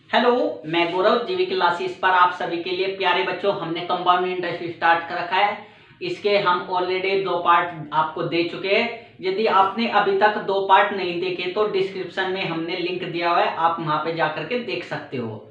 Hello, मैं गौरव जीवी classes पर आप सभी के लिए प्यारे बच्चों हमने कंपाउंड इंटरेस्ट स्टार्ट कर रखा है। इसके हम ऑलरेडी 2 पार्ट आपको दे चुके हैं। यदि आपने अभी तक 2 पार्ट नहीं देखे तो डिस्क्रिप्शन में हमने लिंक दिया हुआ है, आप वहां पे जाकर के देख सकते हो।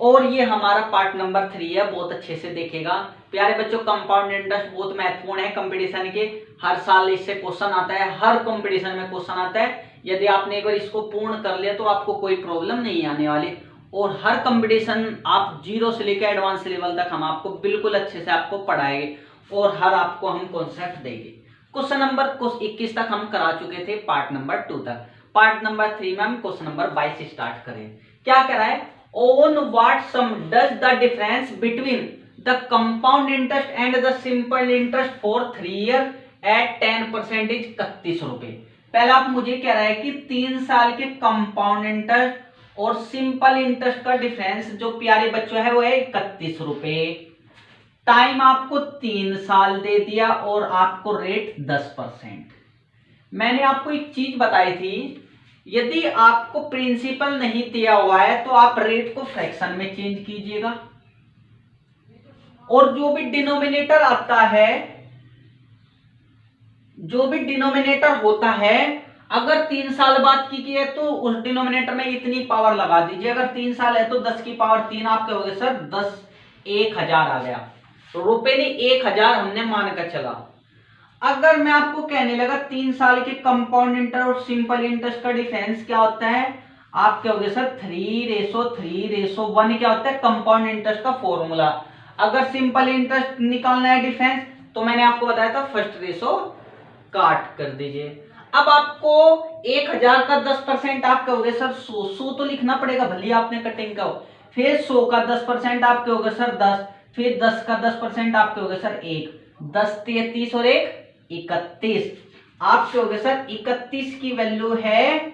और ये हमारा पार्ट नंबर 3 है, बहुत अच्छे से देखेगा। प्यारे बच्चों, कंपाउंड इंटरेस्ट बहुत महत्वपूर्ण है कंपटीशन के। हर साल इससे क्वेश्चन आता है, हर कंपटीशन में क्वेश्चन आता है। यदि आपने एक बार इसको पूर्ण कर लिया तो आपको कोई प्रॉब्लम नहीं आने वाली। और हर कंपटीशन आप जीरो से लेकर एडवांस लेवल तक हम आपको बिल्कुल अच्छे से आपको पढ़ाएंगे और हर आपको हम कॉन्सेप्ट देंगे। क्वेश्चन नंबर 21 तक हम करा चुके थे, पार्ट नंबर 2 तक। पार्ट नंबर 3 में हम क्वेश्चन नंबर 22 स्टार्ट करें। क्या कह रहा है? On what sum does the difference between the compound interest and the simple interest for 3 year at 10% 31 रुपए। पहला आप मुझे कह रहा है कि 3 साल के कंपाउंड इंटरेस्ट और सिंपल इंटरेस्ट का डिफरेंस जो प्यारे बच्चों है वो है 31 रुपए। टाइम आपको 3 साल दे दिया और आपको रेट 10%। मैंने आपको एक चीज बताई थी, यदि आपको प्रिंसिपल नहीं दिया हुआ है तो आप रेट को फ्रैक्शन में चेंज कीजिएगा और जो भी डिनोमिनेटर आता है, जो भी डिनोमिनेटर होता है, अगर 3 साल बाद की है तो उस डिनोमिनेटर में इतनी पावर लगा दीजिए। अगर 3 साल है तो 10 की पावर 3 आप कहोगे सर 10 1000 आ गया, तो रुपए ने 1000 हमने मान कर चला। अगर मैं आपको कहने लगा 3 साल के कंपाउंड इंटरेस्ट और सिंपल इंटरेस्ट का डिफरेंस क्या होता है, आप कहोगे सर 3:3:1 क्या होता है कंपाउंड इंटरेस्ट का फॉर्मूला। अगर सिंपल इंटरेस्ट निकालना है डिफरेंस तो मैंने आपको बताया था फर्स्ट रेशो काट कर दीजिए। अब आपको 1000 का 10% आप कहोगे सर 100 तो लिखना पड़ेगा, भले आपने कटिंग का हो। फिर 100 का 10% आप कहोगे सर 10, फिर 10 का 10% आप कहोगे सर 1, 10 33 और 1 31। आप कहोगे सर 31 की वैल्यू है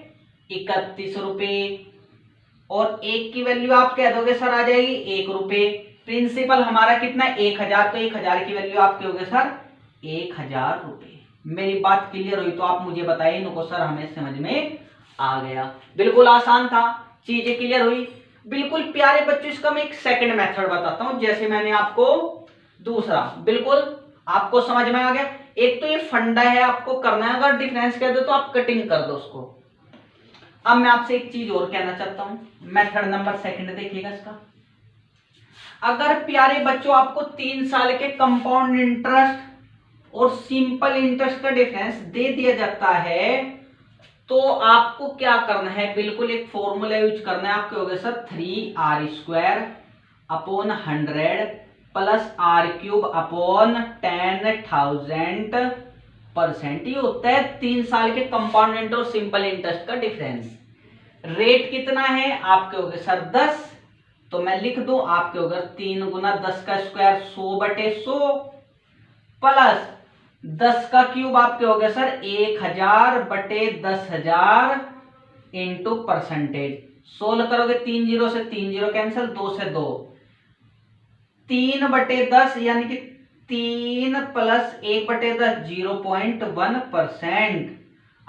31 रुपए और 1 की वैल्यू आप कह दोगे सर आ जाएगी 1 रुपए। प्रिंसिपल हमारा कितना है 1000, तो 1000 की वैल्यू आप कहोगे सर 1000 रुपए। मेरी बात क्लियर हुई तो आप मुझे बताइए नको सर हमें समझ में आ गया। बिल्कुल आसान था, चीजें क्लियर हुई। बिल्कुल प्यारे बच्चों, इसका मैं एक सेकंड मेथड बताता हूं, जैसे मैंने आपको दूसरा बिल्कुल आपको समझ में आ गया। एक तो ये फंडा है, आपको करना है, अगर डिफरेंस कह दो तो आप कटिंग कर दो उसको। अब मैं आपसे एक चीज और कहना चाहता हूं, मेथड नंबर सेकंड देखिएगा इसका। अगर प्यारे बच्चों आपको 3 साल के कंपाउंड इंटरेस्ट और सिंपल इंटरेस्ट का डिफरेंस दे दिया जाता है तो आपको क्या करना है, बिल्कुल एक फॉर्मूला यूज करना है। आप कहोगे sir 3r² upon 100 plus r³ upon 10,000%। ये होता है 3 साल के कंपाउंड इंटरेस्ट और सिंपल इंटरेस्ट का डिफरेंस। रेट कितना है आप कहोगे सर 10, तो मैं लिख दूं आप कहोगे 3 गुना 10 का स्क्वायर 100/100 प्लस 10 का क्यूब आप कहोगे सर 1000/10,000 इंटू परसेंटेज। सोल्व करोगे 3 0 से 3 0 कैंसिल, 2 से 2, 3/10 यानी कि 3 प्लस 1/10 0.1%।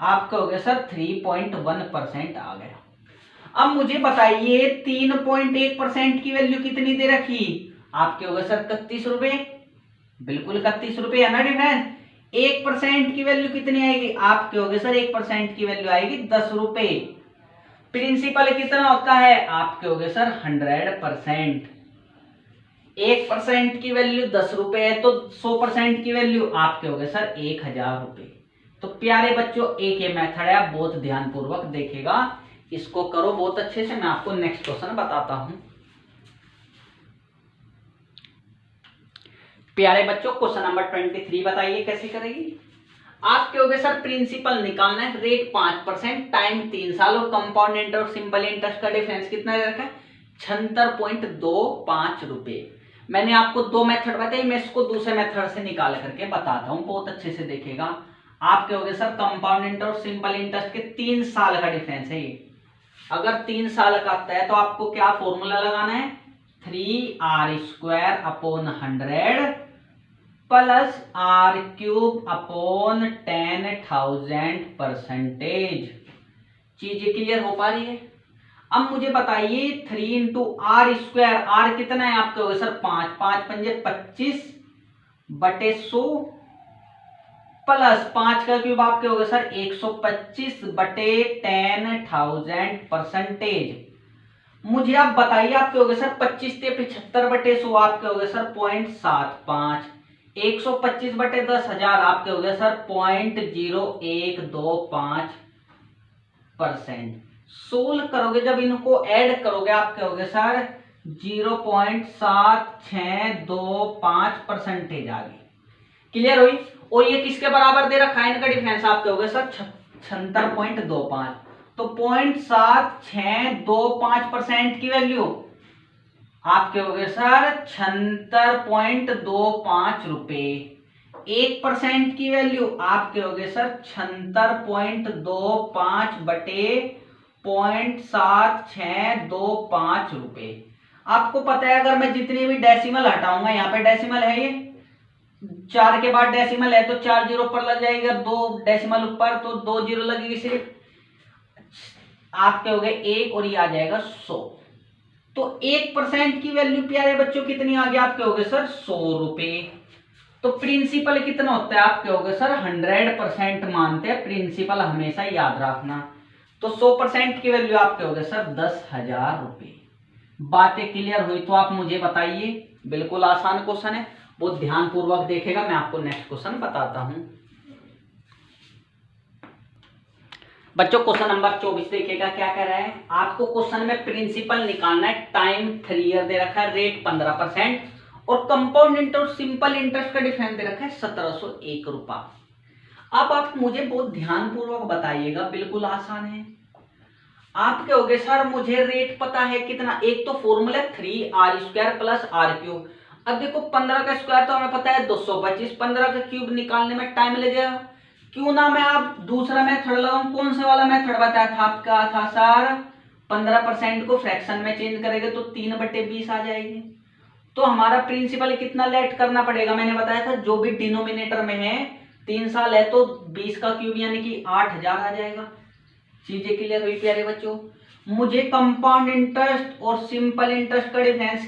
आप कहोगे सर 3.1% आ गया। अब मुझे बताइए 3.1% की वैल्यू कितनी दे रखी, आप कहोगे सर 31 रुपए। बिल्कुल 31 रुपए है ना डिफरेंस। 1% की वैल्यू कितनी आएगी, आप कहोगे सर 1% की वैल्यू आएगी 10 रुपए। प्रिंसिपल कितना होता है, आप कहोगे सर 100%। 1% की वैल्यू 10 रुपए है तो 100% की वैल्यू आप कहोगे सर 1000 रुपए। तो प्यारे बच्चों एक ये मेथड है, आप बहुत ध्यानपूर्वक देखिएगा, इसको करो बहुत अच्छे से। मैं आपको नेक्स्ट क्वेश्चन बताता हूं। प्यारे बच्चों क्वेश्चन नंबर 23 बताइए कैसे करेगी। आप कहोगे सर प्रिंसिपल निकालना है, रेट 5%, टाइम 3 साल और कंपाउंड इंटरेस्ट और सिंपल इंटरेस्ट का डिफरेंस कितना दे रखा है 76.25 रुपए। मैंने आपको 2 मेथड बताई, मैं इसको दूसरे मेथड से निकाल करके बताता हूं, बहुत अच्छे से देखिएगा। आप कहोगे सर कंपाउंड इंटरेस्ट और सिंपल इंटरेस्ट के 3 साल का डिफरेंस है ये। अगर 3 साल का आता है तो आपको क्या फॉर्मूला लगाना है, 3r² upon 100 plus r³ upon 10,000%। चीजें क्लियर हो पा रही है। अब मुझे बताइए 3 इंटू आर स्क्वायर, आर कितना है आपके होगा सर 5, 5 पंजे 25 बटे 100 प्लस 5 का क्यूब आपके होगा सर 125 बटे 10,000 परसेंटेज। मुझे आप बताइए आपके होगा सर 25 से 75 बटे 100 आपके होगा सर 0.75, 125 बटे 10,000 आपके हो गए सर 0.0125%। सोल्व करोगे जब इनको ऐड करोगे आपके हो गए सर 0.7625 परसेंटेज आ गई। क्लियर हुई। और ये किसके बराबर दे रखा है, इनका डिफरेंस आपके हो गए सर 76.25। तो 0.7625% की वैल्यू आपके हो गए सर 76.25 रुपए। 1% की वैल्यू आपके हो गए सर 76.25 बटे 0.7625 रुपए। आपको पता है अगर मैं जितनी भी डेसिमल हटाऊंगा, यहाँ पे डेसिमल है, ये 4 के बाद डेसिमल है तो 4 जीरो ऊपर लग जाएगा, 2 डेसिमल ऊपर तो 2 जीरो लगेगी, सिर्फ आपके हो गए 1 और ये आ जाएगा 100। तो 1% की वैल्यू प्यारे बच्चों कितनी आ गई आपके हो गए सर 100 रुपए। तो प्रिंसिपल कितना होता है आपके हो गए सर 100% मानते हैं प्रिंसिपल, हमेशा याद रखना। तो 100% की वैल्यू आपके हो गए सर 10,000 रुपए। बातें क्लियर हुई तो आप मुझे बताइए। बिल्कुल आसान क्वेश्चन है, बहुत ध्यान पूर्वक देखेगा, मैं आपको नेक्स्ट क्वेश्चन बताता हूं। बच्चों क्वेश्चन नंबर 24 देखिएगा क्या कह रहा है। आपको क्वेश्चन में प्रिंसिपल निकालना है, टाइम 3 ईयर दे रखा है, रेट 15% और कंपाउंड इंटरेस्ट और सिंपल इंटरेस्ट का डिफरेंस दे रखा है 1701 रुपया। अब आप मुझे बहुत ध्यान पूर्वक बताइएगा, बिल्कुल आसान है। आपके हो गए सर मुझे रेट पता है कितना, एक तो फॉर्मूला 3r² प्लस r³। अब देखो 15 का स्क्वायर तो हमें पता है 225, 15 का क्यूब निकालने में टाइम लगेगा। क्यों ना मैं आप दूसरा मेथड लगाऊं, कौन से वाला मेथड बताया था आपका था सर 15% को फ्रैक्शन में चेंज करेंगे तो 3/20 आ जाएगी। तो हमारा प्रिंसिपल कितना लेट करना पड़ेगा, मैंने बताया था जो भी डिनोमिनेटर में है 3 साल है तो 20 का क्यूब यानी कि 8,000 आ जाएगा। चीजें क्लियर हुई प्यारे बच्चों। मुझे कंपाउंड इंटरेस्ट और सिंपल इंटरेस्ट का डिफरेंस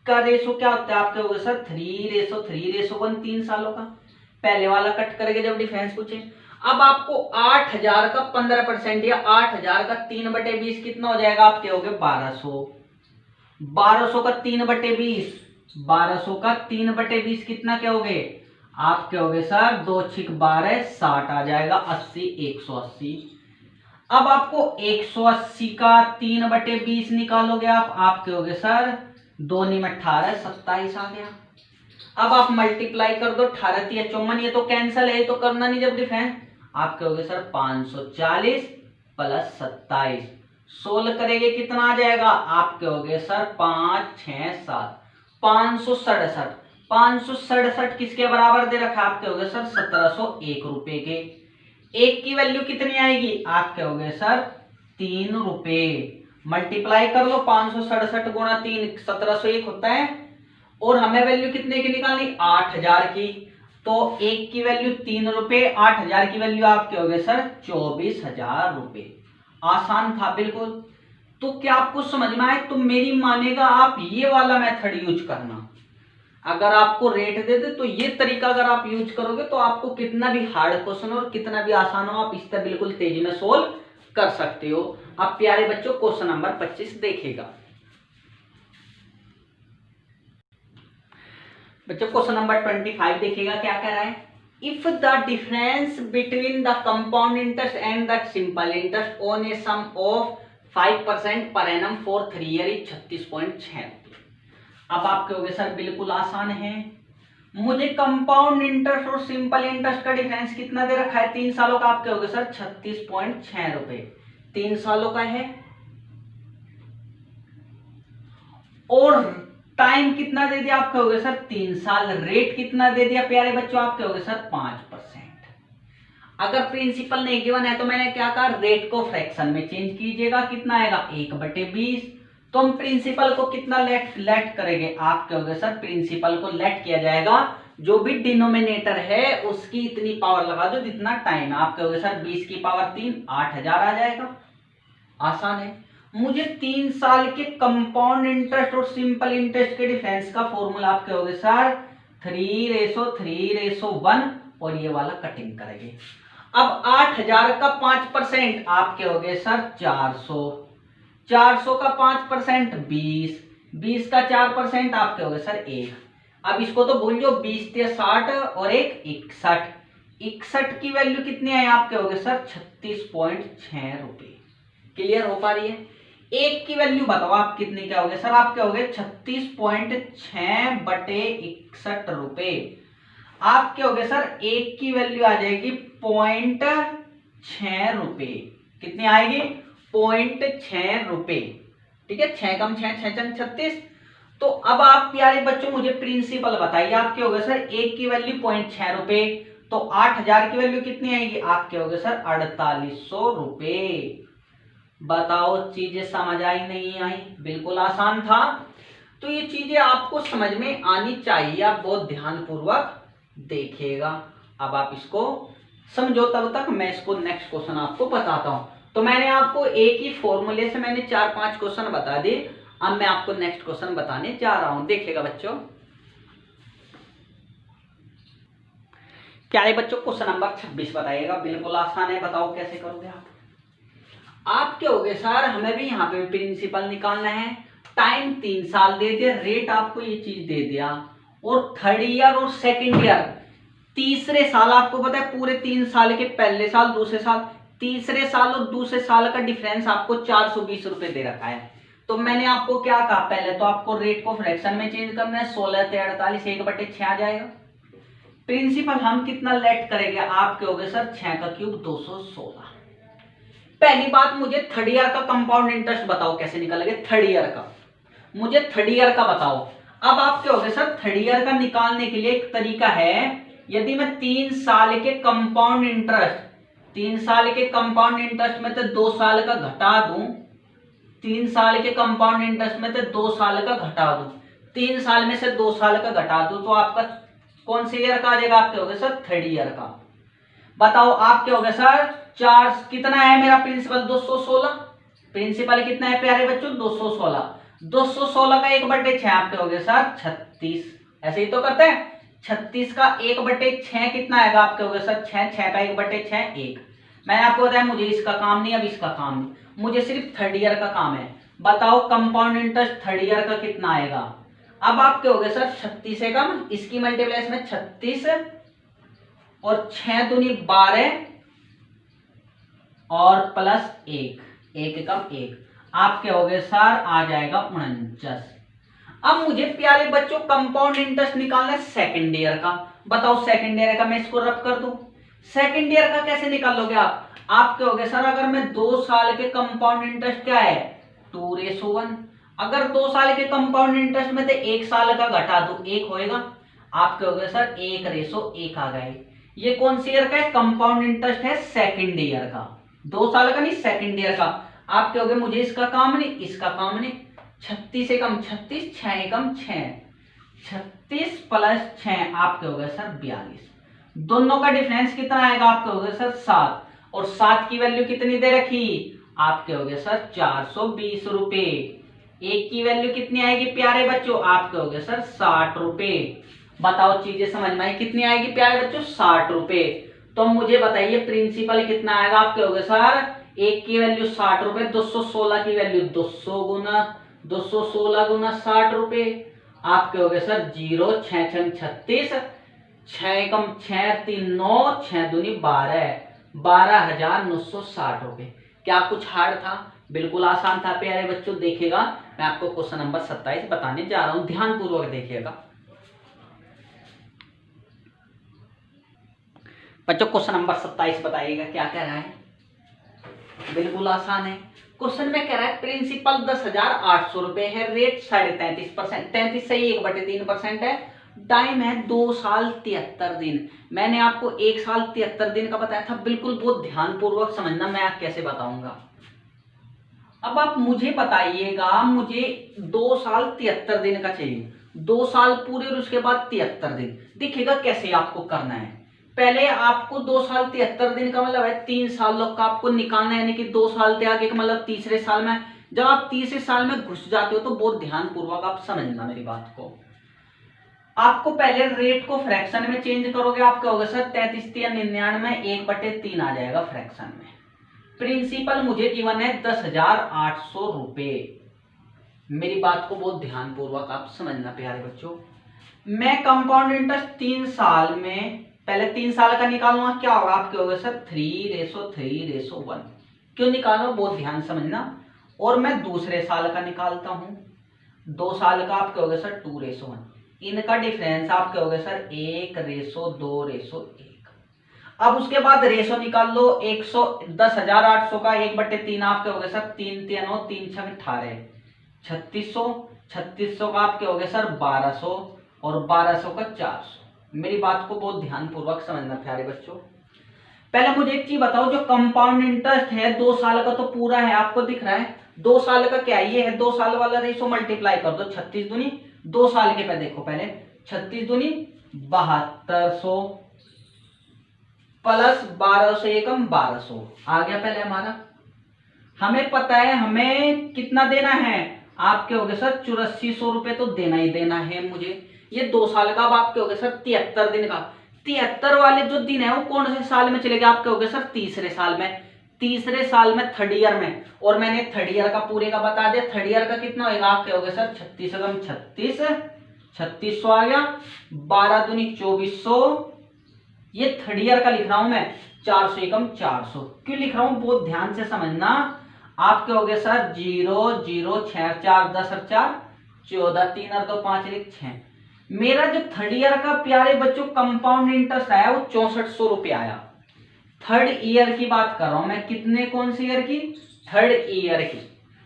का रेशो क्या होता है आपके होगा सर 3:3:1 3 सालों का। पहले वाला कट करके जब डिफरेंस पूछे, अब आपको 8,000 का 15% या 8,000 का 3/20 कितना हो जाएगा आपके हो गए 1200। 1200 का 3/20, 1200 का 3/20 कितना क्या हो गए आपके हो गए सर 2 6 12 60 आ जाएगा, 80 180। अब आपको 180 का 3/20 निकालोगे आप, आपके हो गए सर 2 9 18 27 आ गया। अब आप मल्टीप्लाई कर दो, 18 3 54, ये तो कैंसिल है, ये तो करना नहीं जब डिफरेंस। आपके हो गए सर 540 प्लस 27, सोल्व करेंगे कितना आ जाएगा आपके हो गए सर 5 6 7 567। 567 किसके बराबर दे रखा आपके हो गए सर 1701 रुपए के। एक की वैल्यू कितनी आएगी आपके हो गए सर 3 रुपए। मल्टीप्लाई कर लो 567 गुणा 3 1701 होता है, और हमें वैल्यू कितने की निकालनी 8,000 की। तो एक की वैल्यू 3 रुपए, 8,000 की वैल्यू आपके हो गए सर 24,000 रुपए। आसान था बिल्कुल। तो क्या आपको समझ में आए, तो मेरी मानेगा आप ये वाला मेथड यूज करना। अगर आपको रेट दे दे तो ये तरीका अगर आप यूज करोगे तो आपको कितना भी हार्ड क्वेश्चन और कितना भी आसान हो आप इस तरह बिल्कुल तेजी में सोल्व कर सकते हो। अब प्यारे बच्चों क्वेश्चन नंबर 25 देखिएगा। बच्चों क्वेश्चन नंबर 25 देखिएगा क्या कह रहा है। If the difference between the compound interest and the simple interest on a sum of 5% per annum for 3 year is 36.6। अब आपके हो गए सर बिल्कुल आसान है। मुझे कंपाउंड इंटरेस्ट और सिंपल इंटरेस्ट का डिफरेंस कितना दे रखा है 3 सालों का, आपके हो गए सर 36.6 रुपए 3 सालों का है। और टाइम कितना दे दिया आपके हो गए सर 3 साल। रेट कितना दे दिया प्यारे बच्चों आपके हो गए सर 5%। अगर प्रिंसिपल नहीं गिवन है तो मैंने क्या कहा रेट को फ्रैक्शन में चेंज कीजिएगा, कितना आएगा 1/20। तो हम प्रिंसिपल को कितना लेट करेंगे आपके हो गए सर प्रिंसिपल को लेट किया जाएगा, जो भी डिनोमिनेटर है उसकी इतनी पावर लगा दो जितना टाइम है। आपके हो गए सर 20 की पावर 3 8,000 आ जाएगा। आसान है। मुझे 3 साल के कंपाउंड इंटरेस्ट और सिंपल इंटरेस्ट के डिफरेंस का फॉर्मूला आप कहोगे सर 3:3:1 और ये वाला कटिंग करेंगे। अब 8,000 का 5% आप कहोगे सर 400, 400 का 5% 20, 20 का 4% आप कहोगे सर 1। अब इसको तो भूल जाओ, 20 × 60 और 1 61, 61 की वैल्यू कितनी है आप कहोगे सर 36.6 रुपए। क्लियर हो पा रही है? एक की वैल्यू बताओ आप कितनी कहोगे सर, आप कहोगे 36.6/61 रुपए। आप कहोगे सर एक की वैल्यू आ जाएगी 0.6 रुपए। कितनी आएगी? 0.6 रुपए। ठीक है, 6 कम 6 6 चंग 36। तो अब आप प्यारे बच्चों मुझे प्रिंसिपल बताइए, आप कहोगे सर एक की वैल्यू 0.6 रुपए, तो 8,000 की वैल्यू कितनी आएगी? आप कहोगे सर 4800 रुपए। बताओ चीजें समझ आई नहीं आई? बिल्कुल आसान था। तो ये चीजें आपको समझ में आनी चाहिए, आप बहुत ध्यानपूर्वक देखिएगा। अब आप इसको समझो, तब तक मैं इसको नेक्स्ट क्वेश्चन आपको बताता हूं। तो मैंने आपको एक ही फॉर्मूले से मैंने 4-5 क्वेश्चन बता दिए। अब मैं आपको नेक्स्ट क्वेश्चन बताने जा रहा हूं, देखिएगा बच्चों। क्या है बच्चों? क्वेश्चन नंबर 26 बताइएगा। बिल्कुल आसान है, बताओ कैसे करोगे आप क्या हो गए सर, हमें भी यहाँ पे प्रिंसिपल निकालना है। टाइम 3 साल दे दिया, रेट आपको ये चीज दे दिया, और थर्ड ईयर और सेकंड ईयर तीसरे साल आपको पता है पूरे 3 साल के पहले साल दूसरे साल, तीसरे साल और दूसरे साल का डिफरेंस आपको 420 रुपए दे रखा है। तो मैंने आपको क्या कहा, पहले तो आपको रेट को फ्रैक्शन में चेंज करना है। 16 × 48 1/6 आ जाएगा। प्रिंसिपल हम कितना लेट करेंगे? आप कहोगे सर 6 का क्यूब 216। पहली बात मुझे थर्ड ईयर का कंपाउंड इंटरेस्ट बताओ कैसे निकालेंगे। थर्ड ईयर का मुझे थर्ड ईयर का बताओ। अब आप क्या होगे सर, थर्ड ईयर का निकालने के लिए एक तरीका है, यदि मैं 3 साल के कंपाउंड इंटरेस्ट 3 साल के कंपाउंड इंटरेस्ट में से 2 साल का घटा दूं, 3 साल के कंपाउंड इंटरेस्ट में से 2 साल का घटा दूं, 3 साल में से 2 साल का घटा दूं, तो आपका कौन से ईयर का आ जाएगा? आप क्या होगे सर थर्ड ईयर का। बताओ आप क्या होगे सर, 4 कितना है मेरा प्रिंसिपल? 216। प्रिंसिपल कितना है प्यारे बच्चों? 216। 216 का 1/6 आप क्या होगे सर 36। ऐसे ही तो करते हैं। 36 का 1/6 कितना आएगा? आप क्या होगे सर 6, 6 का 1/6 1। मैंने आपको बताया मुझे इसका काम नहीं, अब इसका काम नहीं, मुझे सिर्फ थर्ड ईयर का काम है। बताओ कंपाउंड इंटरेस्ट थर्ड ईयर का कितना आएगा? अब आप क्या होगे सर 36 से कम, इसकी मल्टीप्लाई में 36 और 6 दूनी 12 और प्लस 1, 1 कम 1, आप क्या हो गए सर आ जाएगा 49। अब मुझे प्यारे बच्चों कंपाउंड इंटरेस्ट निकालना है सेकंड ईयर का। बताओ सेकंड ईयर का मैं इसको रब कर दूं। सेकंड ईयर का कैसे निकाल लोगे आप क्या हो गए सर, अगर मैं 2 साल के कंपाउंड इंटरेस्ट क्या है 2:1, अगर 2 साल के कंपाउंड इंटरेस्ट में से 1 साल का घटा दूं 1 होएगा, आप क्या हो गए सर 1:1 आ गए। ये कौन सी ईयर का है? कंपाउंड इंटरेस्ट है सेकंड ईयर का, 2 साल का नहीं सेकंड ईयर का। आप कहोगे मुझे इसका काम नहीं, इसका काम नहीं। 36 से कम 36, 6 कम 6, 36 प्लस 6 आप कहोगे सर 42। दोनों का डिफरेंस कितना आएगा? आप कहोगे सर 7, और 7 की वैल्यू कितनी दे रखी? आप कहोगे सर 420 रुपए। एक की वैल्यू कितनी आएगी प्यारे बच्चों? आप कहोगे सर 60 रुपए। बताओ चीजें समझ में आई? कितनी आएगी प्यारे बच्चों? 60 रुपए। तो मुझे बताइए प्रिंसिपल कितना आएगा? आप कहोगे सर एक की वैल्यू 60 रुपए, 216 की वैल्यू 216 गुना 60 रुपए, आप कहोगे सर 0, 6 6 36, 6 कम 6 3 9, 6 दूनी 12, 12,960 रुपए। क्या कुछ हार्ड था? बिल्कुल आसान था प्यारे बच्चों। देखिएगा मैं आपको क्वेश्चन नंबर 27 बताने जा रहा हूं, ध्यानपूर्वक देखिएगा बच्चों। क्वेश्चन नंबर 27 बताइएगा क्या कह रहा है। बिल्कुल आसान है। क्वेश्चन में कह रहा है प्रिंसिपल 10,800 रुपए है, रेट 33%, 33 से 1/3% है, टाइम है 2 साल 73 दिन। मैंने आपको 1 साल 73 दिन का बताया था। बिल्कुल बहुत ध्यानपूर्वक समझना, मैं आप कैसे बताऊंगा। अब आप मुझे बताइएगा, मुझे 2 साल 73 दिन का चाहिए, 2 साल पूरे और उसके बाद 73 दिन। देखिएगा कैसे आपको करना है। पहले आपको 2 साल 73 दिन का मतलब है 3 साल का आपको निकालना है, यानी कि 2 साल के आगे का मतलब तीसरे साल में जब आप तीसरे साल में घुस जाते हो तो बहुत ध्यान पूर्वक आप समझना मेरी बात को। आपको पहले रेट को फ्रैक्शन में चेंज करोगे, आप कहोगे सर 33×99 1/3 आ जाएगा फ्रैक्शन में। प्रिंसिपल मुझे गिवन है 10,800 रुपए। मेरी बात को बहुत ध्यान पूर्वक आप समझना प्यारे बच्चों। मैं कंपाउंड इंटरेस्ट 3 साल में, पहले 3 साल का निकालूंगा, क्या होगा आप कहोगे सर 3:3:1। क्यों निकाल रहा हूं बहुत ध्यान समझना। और मैं दूसरे साल का निकालता हूं, 2 साल का, आप कहोगे सर 2:1। इनका डिफरेंस आप कहोगे सर 1:2:1। अब उसके बाद रेशो निकाल लो, 10,800 का 1/3 आप कहोगे सर 3×3=9, 3×6=18, 3600 का आप कहोगे सर 1200 और 1200 का 400। मेरी बात को बहुत ध्यान पूर्वक समझना प्यारे बच्चों। पहले मुझे एक चीज बताओ, जो कंपाउंड इंटरेस्ट है 2 साल का तो पूरा है, आपको दिख रहा है 2 साल का क्या ये है, 2 साल वाला रेशो मल्टीप्लाई कर दो, 36 दूनी 2 साल के पे देखो पहले 36 दूनी 7200 प्लस 1200 एकम 1200 आ गया पहले हमारा। हमें पता है हमें कितना देना है, आप कहोगे सर 8400 रुपए तो देना ही देना है मुझे। ये 2 साल का, अब आप कहोगे सर 73 दिन का, 73 वाले जो दिन है वो कौन से साल में चलेगा, आप कहोगे सर तीसरे साल में, तीसरे साल में थर्ड ईयर में। और मैंने थर्ड ईयर का पूरे का बता दिया, थर्ड ईयर का कितना होगा, आप कहोगे सर 36 आ गया, 12 दूनी 2400। ये थर्ड ईयर का लिख रहा हूं मैं, 400 एकम 400। क्यों लिख रहा हूं बहुत ध्यान से समझना। आप कहोगे सर 0 0 6 4 10 और 4 14 3 और 2 5 1 6। मेरा जो थर्ड ईयर का प्यारे बच्चों कंपाउंड इंटरेस्ट आया वो 6400 रुपये आया। थर्ड ईयर की बात कर रहा हूं मैं, कितने कौन से ईयर की, थर्ड ईयर की।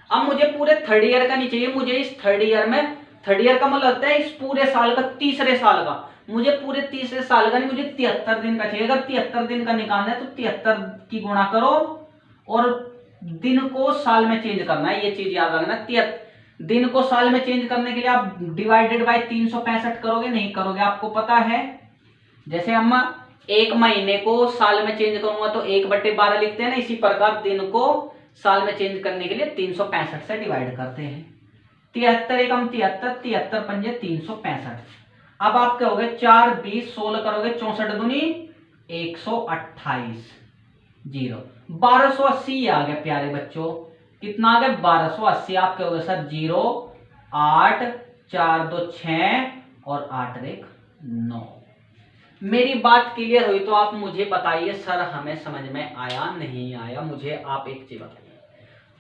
अब मुझे पूरे थर्ड ईयर का नहीं चाहिए, मुझे इस थर्ड ईयर में, थर्ड ईयर का मतलब लगता है इस पूरे साल का, तीसरे साल का, मुझे पूरे तीसरे साल का नहीं, मुझे 73 दिन का चाहिए। अगर 73 दिन का निकालना है तो 73 की गुणा करो और दिन को साल में चेंज करना है, ये चीज याद रखना। दिन को साल में चेंज करने के लिए आप डिवाइडेड बाय 365 करोगे, नहीं करोगे, आपको पता है। जैसे हम एक महीने को साल में चेंज करूंगा तो 1/12 लिखते हैं ना, इसी प्रकार दिन को साल में चेंज करने के लिए 365 से डिवाइड करते हैं। 73 एकम 73, 73 पंजे 365। अब आप कहोगे 4 20 16 करोगे, 64 दूनी 128, 0 1280 आ गया प्यारे बच्चों। कितना आ गया 1280। आप कहोगे सर 0 8 4 2 6 और 8 1 9। मेरी बात क्लियर हुई तो आप मुझे बताइए सर हमें समझ में आया नहीं आया। मुझे आप एक चीज बताइए,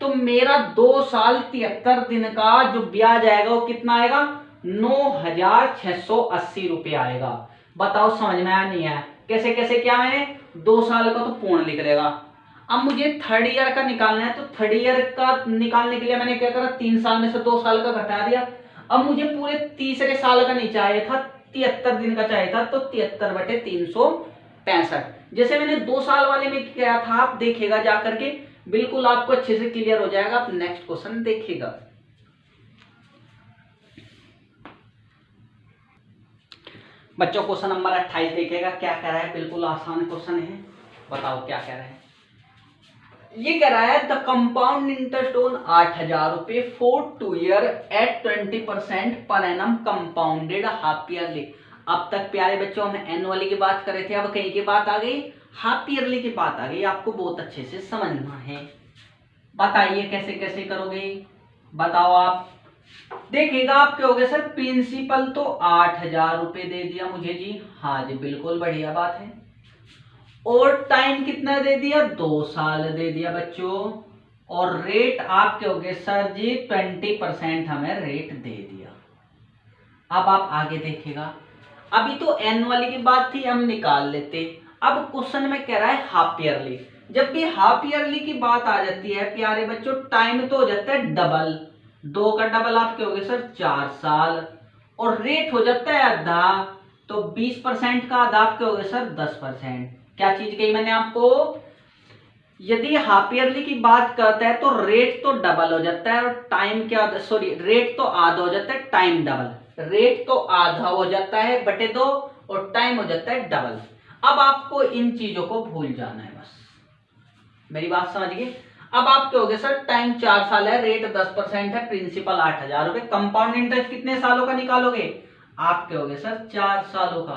तो मेरा 2 साल 73 दिन का जो ब्याज आएगा वो कितना आएगा, 9680 रुपये आएगा। बताओ समझ में आया नहीं आया, कैसे कैसे क्या, मैंने 2 साल का तो पूर्ण लिख लेगा। अब मुझे थर्ड ईयर का निकालना है, तो थर्ड ईयर का निकालने के लिए मैंने क्या करा, 3 साल में से 2 साल का घटा दिया। अब मुझे पूरे तीसरे साल का नहीं चाहिए था, 73 दिन का चाहिए था, तो 73/365। जैसे मैंने 2 साल वाले में किया था, आप देखिएगा जा करके, बिल्कुल आपको अच्छे से क्लियर हो जाएगा। आप नेक्स्ट क्वेश्चन देखिएगा। बच्चों क्वेश्चन नंबर 28 देखिएगा, क्या कह रहा है, बिल्कुल आसान क्वेश्चन है। बताओ क्या कह रहा है। ये कह रहा है द कंपाउंड इंटरेस्ट ऑन 8000 रुपए for 2 year eight 20% per annum compounded half yearly. अब तक प्यारे बच्चों हमने एनुअली की बात कर रहे थे, अब कहीं की बात आ गई, हाफ ईयरली की बात आ गई। आपको बहुत अच्छे से समझना है। बताइए कैसे कैसे करोगे, बताओ आप। देखिएगा आप कहोगे सर प्रिंसिपल तो 8000 रुपए दे दिया मुझे जी, हाँ जी बिल्कुल बढ़िया बात है। और टाइम कितना दे दिया, 2 साल दे दिया बच्चों। और रेट आप कहोगे सर जी 20% हमें रेट दे दिया। अब आप आगे देखिएगा, अभी तो एनुअली की बात थी, हम निकाल लेते। अब क्वेश्चन में कह रहा है हाफ ईयरली। जब भी हाफ ईयरली की बात आ जाती है प्यारे बच्चों, टाइम तो हो जाता है डबल, 2 का डबल आप कहोगे सर 4 साल। और रेट हो जाता है आधा, तो 20% का आधा आप कहोगे सर 10%। क्या चीज कही मैंने आपको, यदि हाफ ईयरली की बात करता है तो रेट तो डबल हो जाता है और टाइम क्या, सॉरी रेट तो आधा हो जाता है, टाइम डबल। रेट तो आधा हो जाता है बटे 2 और टाइम हो जाता है डबल। अब आपको इन चीजों को भूल जाना है, बस मेरी बात समझिए। अब आप कहोगे सर टाइम 4 साल है, रेट 10% है, प्रिंसिपल 8,000 रुपए, कंपाउंड इंटरेस्ट कितने सालों का निकालोगे? आप कहोगे सर 4 सालों का।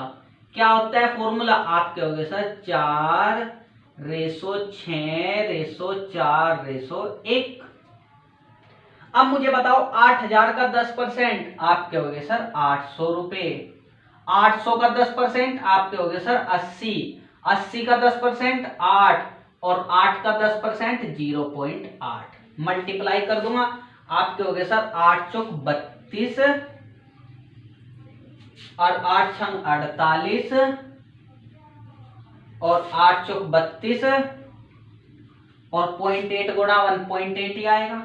क्या होता है फॉर्मूला? आप कहोगे सर 4/6/4/1। अब मुझे बताओ 8,000 का 10%, आप कहोगे सर 800 रुपए। 800 का 10% आप कहोगे सर 80। 80 का 10% 8, और 8 का 10% 0.8। मल्टीप्लाई कर दूंगा, आप कहोगे सर 8 चौक 32 और 8 छंग 48 और 8 चौक 32 और 0.8 गुणा 1.8 ही आएगा।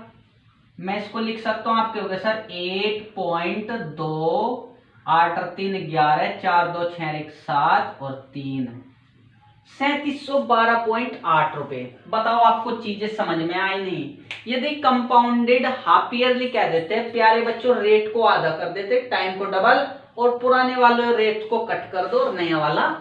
मैं इसको लिख सकता हूं, आप कहोगे सर 8.2, 8 और 3 11, 4 2 6 1 7 और 3 3712.8 रुपए। बताओ आपको चीजें समझ में आई नहीं? यदि कंपाउंडेड हाफ ईयरली कह देते हैं प्यारे बच्चों, रेट को आधा कर देते, टाइम को डबल, और पुराने वाले रेट को कट कर दो और नया वाला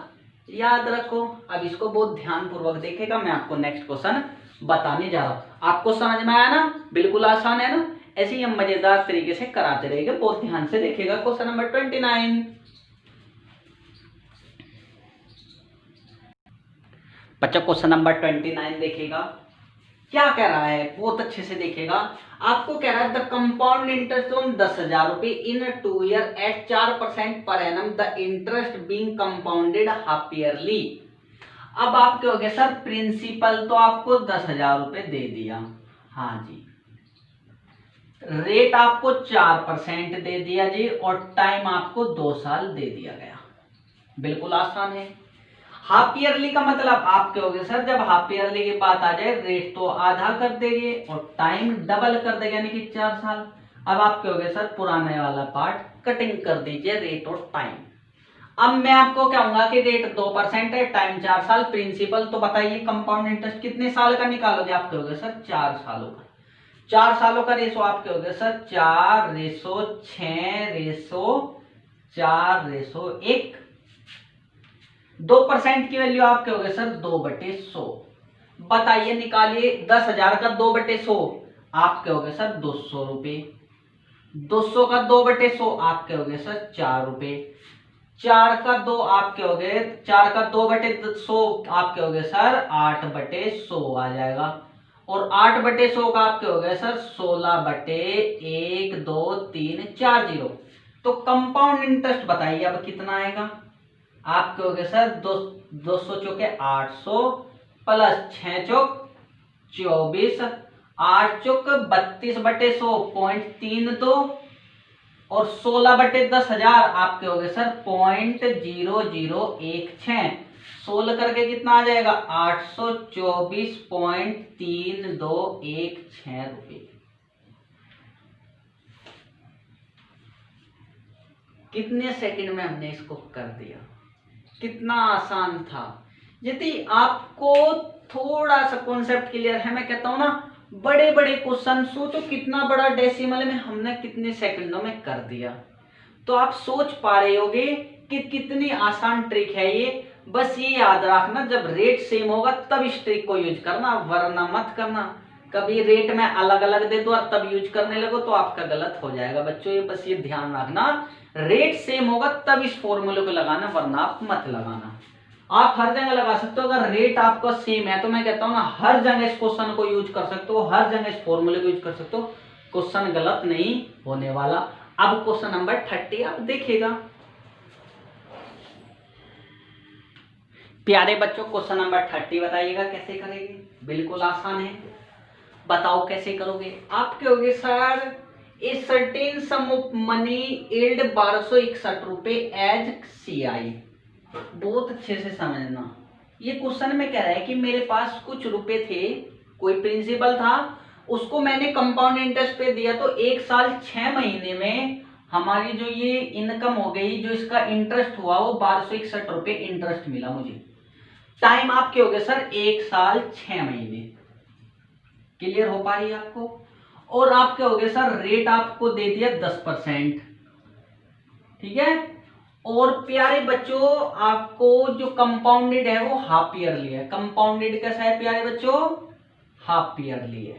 याद रखो। अब इसको बहुत ध्यान पूर्वक देखेगा, मैं आपको नेक्स्ट क्वेश्चन बताने जा रहा हूं। आपको समझ में आया ना? बिल्कुल आसान है ना? ऐसे ही हम मजेदार तरीके से कराते रहेंगे, बहुत ध्यान से देखिएगा। Question number 29। बच्चा क्वेश्चन नंबर 29 देखिएगा, क्या कह रहा है, बहुत अच्छे से देखिएगा। आपको कह रहा है द कंपाउंड इंटरेस्ट ऑन 10,000 रुपए इन 2 year at 4% per annum, the interest being compounded half yearly. अब आप कहोगे सर प्रिंसिपल तो आपको 10,000 रुपए दे दिया, हाँ जी, रेट आपको 4% दे दिया जी, और टाइम आपको 2 साल दे दिया गया। बिल्कुल आसान है। हाफ ईयरली का मतलब आप कहोगे सर जब हाफ ईयरली की बात आ जाए रेट तो आधा कर देंगे और टाइम डबल कर देंगे, यानी कि 4 साल। अब आप कहोगे सर पुराने वाला पार्ट कटिंग कर दीजिए, रेट और टाइम। अब मैं आपको कहूंगा कि रेट 2% है, टाइम 4 साल, प्रिंसिपल तो बताइए कंपाउंड इंटरेस्ट कितने साल का निकालोगे? आप कहोगे सर 4 सालों का। 4 सालों का रेशो आप कहोगे सर 4/6/4/1। 2% की वैल्यू आप कहोगे सर 2/100। बताइए निकालिए 10,000 का 2/100, आप कहोगे सर 200 रुपए। 200 का 2/100 आप कहोगे सर 4 रुपए। 4 का 2 आप कहोगे, 4 का 2/100 आप कहोगे सर 8/100 आ जाएगा, और 8/100 का आप कहोगे सर 16/1 2 3 4 0। तो कंपाउंड इंटरेस्ट बताइए अब कितना आएगा? आप कहोगे सर 200 चौके 800 प्लस 6 चौक 24, 8 चौक 32/100 0.32, और 16/10,000 आप कहोगे सर 0.0016। 16 करके कितना आ जाएगा? 824.3216 रुपए। कितने सेकंड में हमने इसको कर दिया, कितना आसान था। यदि आपको थोड़ा सा कॉन्सेप्ट क्लियर है, मैं कहता हूं ना बड़े बड़े क्वेश्चन सोचो कितना बड़ा डेसिमल में हमने कितने सेकंडों में कर दिया, तो आप सोच पा रहे होगे कि कितनी आसान ट्रिक है ये। बस ये याद रखना जब रेट सेम होगा तब इस ट्रिक को यूज करना, वरना मत करना। कभी रेट में अलग अलग दे दो और तब यूज करने लगो तो आपका गलत हो जाएगा बच्चों, ये बस ये ध्यान रखना। रेट सेम होगा तब इस फॉर्मूले को लगाना, वरना आप मत लगाना। आप हर जगह लगा सकते हो, अगर रेट आपका सेम है तो मैं कहता हूं ना हर जगह इस क्वेश्चन को यूज कर सकते हो, हर जगह इस फॉर्मूले को यूज कर सकते हो, क्वेश्चन गलत नहीं होने वाला। अब क्वेश्चन नंबर 30 आप देखिएगा। प्यारे बच्चों क्वेश्चन नंबर 30 बताइएगा कैसे करेंगे। बिल्कुल आसान है, बताओ कैसे करोगे। आप कहोगे sir A certain some of money yield 1261 रुपए एज CI। बहुत अच्छे से समझना, ये क्वेश्चन में कह रहा है कि मेरे पास कुछ रुपए थे, कोई प्रिंसिपल था, उसको मैंने कंपाउंड इंटरेस्ट पे दिया, तो 1 साल 6 महीने में हमारी जो ये इनकम हो गई, जो इसका इंटरेस्ट हुआ वो 1261 रुपए इंटरेस्ट मिला मुझे। टाइम आप क्या हो गया सर 1 साल 6 महीने। क्लियर हो पा रही है आपको? और आप क्या हो गया सर रेट आपको दे दिया 10%, ठीक है। और प्यारे बच्चों आपको जो कंपाउंडेड है वो हाफ ईयरली है। कंपाउंडेड कैसा है प्यारे बच्चों? हाफ ईयरली है,